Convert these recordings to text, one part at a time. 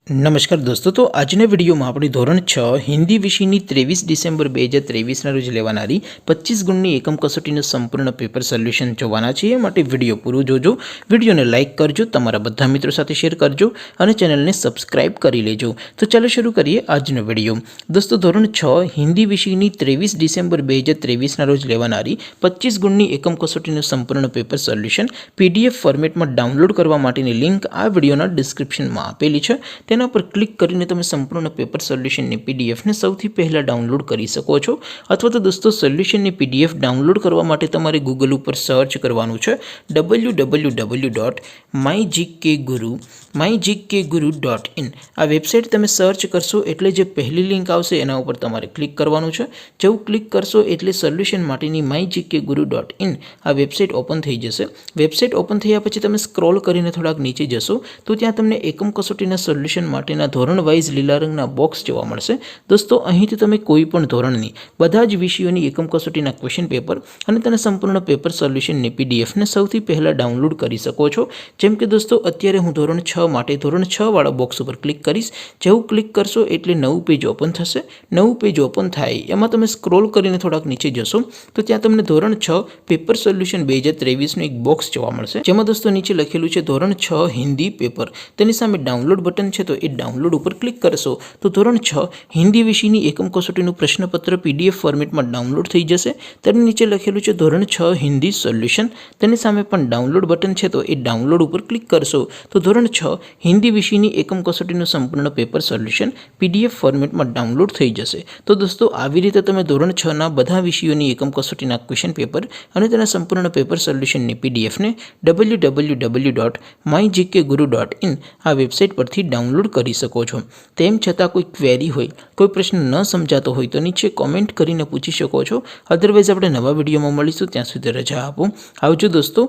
નમસ્કાર દોસ્તો, તો આજના વિડીયોમાં આપણે ધોરણ 6 હિન્દી વિષયની 23 ડિસેમ્બર 2023ના રોજ લેવાનારી 25 ગુણની એકમ કસોટીનું સંપૂર્ણ પેપર સોલ્યુશન જોવાના છીએ. માટે વિડીયો પૂરો જોજો, વિડીયોને લાઇક કરજો, તમારા બધા મિત્રો સાથે શેર કરજો અને ચેનલને સબસ્ક્રાઇબ કરી લેજો. તો ચાલો શરૂ કરીએ આજનો વિડીયો. દોસ્તો, ધોરણ 6 હિન્દી વિષયની 23 ડિસેમ્બર 2023ના રોજ લેવાનારી 25 ગુણની એકમ કસોટીનું સંપૂર્ણ પેપર સોલ્યુશન PDF ફોર્મેટમાં ડાઉનલોડ કરવા માટેની લિંક આ વિડીયોના ડિસ્ક્રિપ્શનમાં આપેલી છે. તેના પર ક્લિક કરીને તમે સંપૂર્ણ પેપર સોલ્યુશનની પીડીએફને સૌથી પહેલાં ડાઉનલોડ કરી શકો છો. અથવા તો દોસ્તો, સોલ્યુશનની પીડીએફ ડાઉનલોડ કરવા માટે તમારે ગૂગલ ઉપર સર્ચ કરવાનું છે www.mygkguru.in. આ વેબસાઇટ તમે સર્ચ કરશો એટલે જે પહેલી લિંક આવશે એના ઉપર તમારે ક્લિક કરવાનું છે. જેવું ક્લિક કરશો એટલે સોલ્યુશન માટેની mygkguru.in આ વેબસાઇટ ઓપન થઈ જશે. વેબસાઇટ ઓપન થયા પછી તમે સ્ક્રોલ કરીને થોડાક નીચે જશો તો ત્યાં તમને એકમ કસોટીના સોલ્યુશન માટેના ધોરણ વાઇઝ લીલા રંગના બોક્સ જોવા મળશે. દોસ્તો, અહીંથી તમે કોઈ પણ ધોરણની બધા જ વિષયોની એકમ કસોટીના ક્વેશ્ચન પેપર અને તેના સંપૂર્ણ પેપર સોલ્યુશનની પીડીએફને સૌથી પહેલાં ડાઉનલોડ કરી શકો છો. જેમ કે દોસ્તો, અત્યારે હું ધોરણ 6 માટે ધોરણ 6 વાળા બોક્સ ઉપર ક્લિક કરીશ. જેવું ક્લિક કરશો એટલે નવું પેજ ઓપન થશે. નવું પેજ ઓપન થાય એમાં તમે સ્ક્રોલ કરીને થોડાક નીચે જશો તો ત્યાં તમને ધોરણ 6 પેપર સોલ્યુશન 2023નું એક બોક્સ જોવા મળશે. જેમાં દોસ્તો નીચે લખેલું છે ધોરણ 6 હિન્દી પેપર. તેની સામે ડાઉનલોડ બટન છે, તો એ ડાઉનલોડ ઉપર ક્લિક કરશો તો ધોરણ 6 હિન્દી વિષયની એકમ કસોટીનું પ્રશ્નપત્ર PDF ફોર્મેટમાં ડાઉનલોડ થઈ જશે. તેની નીચે લખેલું છે ધોરણ 6 હિન્દી સોલ્યુશન. તેની સામે પણ ડાઉનલોડ બટન છે, તો એ ડાઉનલોડ ઉપર ક્લિક કરશો તો ધોરણ 6 હિન્દી વિષયની એકમ કસોટીનું સંપૂર્ણ પેપર સોલ્યુશન PDF ફોર્મેટમાં ડાઉનલોડ થઈ જશે. તો દોસ્તો, આવી રીતે તમે ધોરણ 6ના બધા વિષયોની એકમ કસોટીના ક્વેશ્ચન પેપર અને તેના સંપૂર્ણ પેપર સોલ્યુશનની પીડીએફને www.mygkguru.in આ વેબસાઇટ પરથી ડાઉનલોડ કરી શકો છો. તેમ છતાં કોઈ ક્વેરી હોય, કોઈ પ્રશ્ન ન સમજાતો હોય તો નીચે કોમેન્ટ કરીને પૂછી શકો છો. અધરવાઇઝ આપણે નવા વિડીયોમાં મળીશું. ત્યાં સુધી રજા આપો. આવજો દોસ્તો.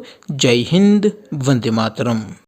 જય હિન્દ. વંદે માતરમ.